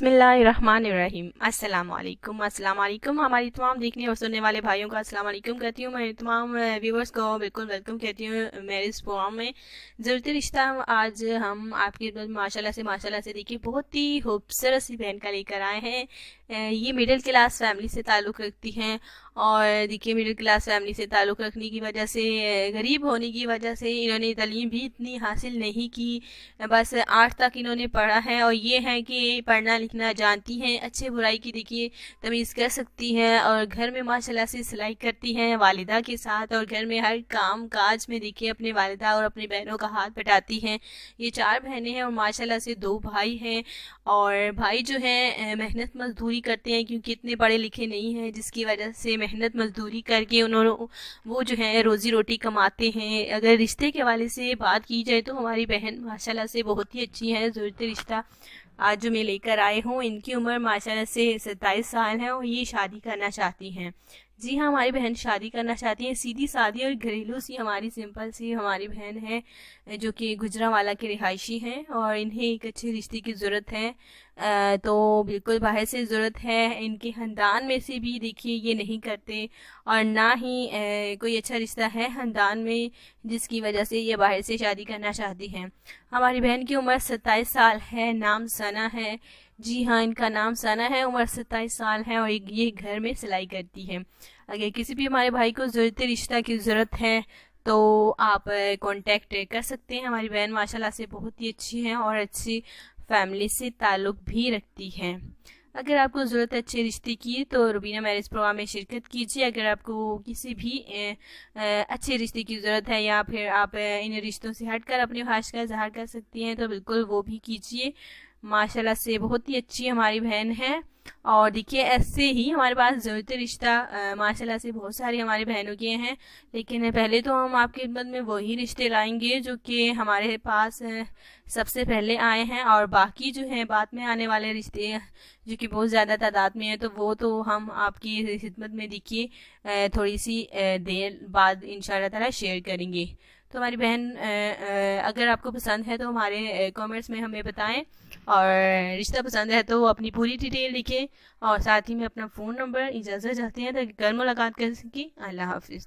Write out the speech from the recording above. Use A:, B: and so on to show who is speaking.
A: बिस्मिल्लाहिर्रहमानिर्रहीम। अस्सलाम वालेकुम। हमारी तमाम देखने और सुनने वाले भाइयों का अस्सलाम वालेकुम कहती हूँ। मैं तमाम व्यूवर्स को बिल्कुल वेलकम कहती हूँ मेरे इस प्रोग्राम में ज़रूरत रिश्ता। आज हम आपके माशाल्लाह से देखिए बहुत ही खूबसूरत सी बहन का लेकर आए हैं। ये मिडिल क्लास फैमिली से ताल्लुक़ रखती हैं और देखिए मिडिल क्लास फैमिली से ताल्लुक़ रखने की वजह से, गरीब होने की वजह से इन्होंने तालीम भी इतनी हासिल नहीं की, बस 8 तक इन्होंने पढ़ा है। और ये है कि पढ़ना लिखना जानती हैं, अच्छे बुराई की देखिए तमीज़ कर सकती हैं और घर में माशाल्लाह से सिलाई करती हैं वालिदा के साथ, और घर में हर काम काज में देखिए अपने वालिदा और अपनी बहनों का हाथ बटाती हैं। ये 4 बहनें हैं और माशाल्लाह से 2 भाई हैं। और भाई जो हैं मेहनत मजदूरी करते हैं क्योंकि इतने पढ़े लिखे नहीं हैं, जिसकी वजह से मेहनत मजदूरी करके उन्होंने वो जो है रोज़ी रोटी कमाते हैं। अगर रिश्ते के हवाले से बात की जाए तो हमारी बहन माशाल्लाह से बहुत ही अच्छी है। ज़रूरत रिश्ता आज जो मैं लेकर आए हूँ, इनकी उम्र माशाल्लाह से 27 साल है और ये शादी करना चाहती हैं। जी हाँ, हमारी बहन शादी करना चाहती हैं, सीधी सादी और घरेलू सी हमारी सिंपल सी हमारी बहन है, जो कि गुजरांवाला के रिहायशी हैं और इन्हें एक अच्छे रिश्ते की ज़रूरत है। तो बिल्कुल बाहर से ज़रूरत है। इनके ख़ानदान में से भी देखिए ये नहीं करते और ना ही कोई अच्छा रिश्ता है ख़ानदान में, जिसकी वजह से ये बाहर से शादी करना चाहती हैं। हमारी बहन की उम्र 27 साल है, नाम सना है। जी हाँ, इनका नाम सना है, उम्र 27 साल है और ये घर में सिलाई करती है। अगर किसी भी हमारे भाई को ज़रूरत रिश्ता की ज़रूरत है तो आप कांटेक्ट कर सकते हैं। हमारी बहन माशाल्लाह से बहुत ही अच्छी है और अच्छी फैमिली से ताल्लुक़ भी रखती हैं। अगर आपको ज़रूरत है अच्छे रिश्ते की तो रुबीना मैरिज प्रोग्राम में शिरकत कीजिए। अगर आपको किसी भी अच्छे रिश्ते की ज़रूरत है या फिर आप इन रिश्तों से हटकर अपने ख्वाहिश का इजहार कर सकती हैं तो बिल्कुल वो भी कीजिए। माशाल्लाह से बहुत ही अच्छी हमारी बहन है। और देखिए ऐसे ही हमारे पास ज़रूरत रिश्ता माशाल्लाह से बहुत सारी हमारी बहनों के हैं, लेकिन पहले तो हम आपकी खिदमत में वही रिश्ते लाएंगे जो कि हमारे पास सबसे पहले आए हैं, और बाकी जो हैं बाद में आने वाले रिश्ते जो कि बहुत ज़्यादा तादाद में हैं तो वो तो हम आपकी खिदमत में देखिए थोड़ी सी देर बाद इंशाल्लाह ताला शेयर करेंगे। तो हमारी बहन अगर आपको पसंद है तो हमारे कमेंट्स में हमें बताएं, और रिश्ता पसंद है तो अपनी पूरी डिटेल लिखें और साथ ही में अपना फ़ोन नंबर। इजाज़त चाहते हैं ताकि कल मुलाकात कर सकें। अल्लाह हाफिज़।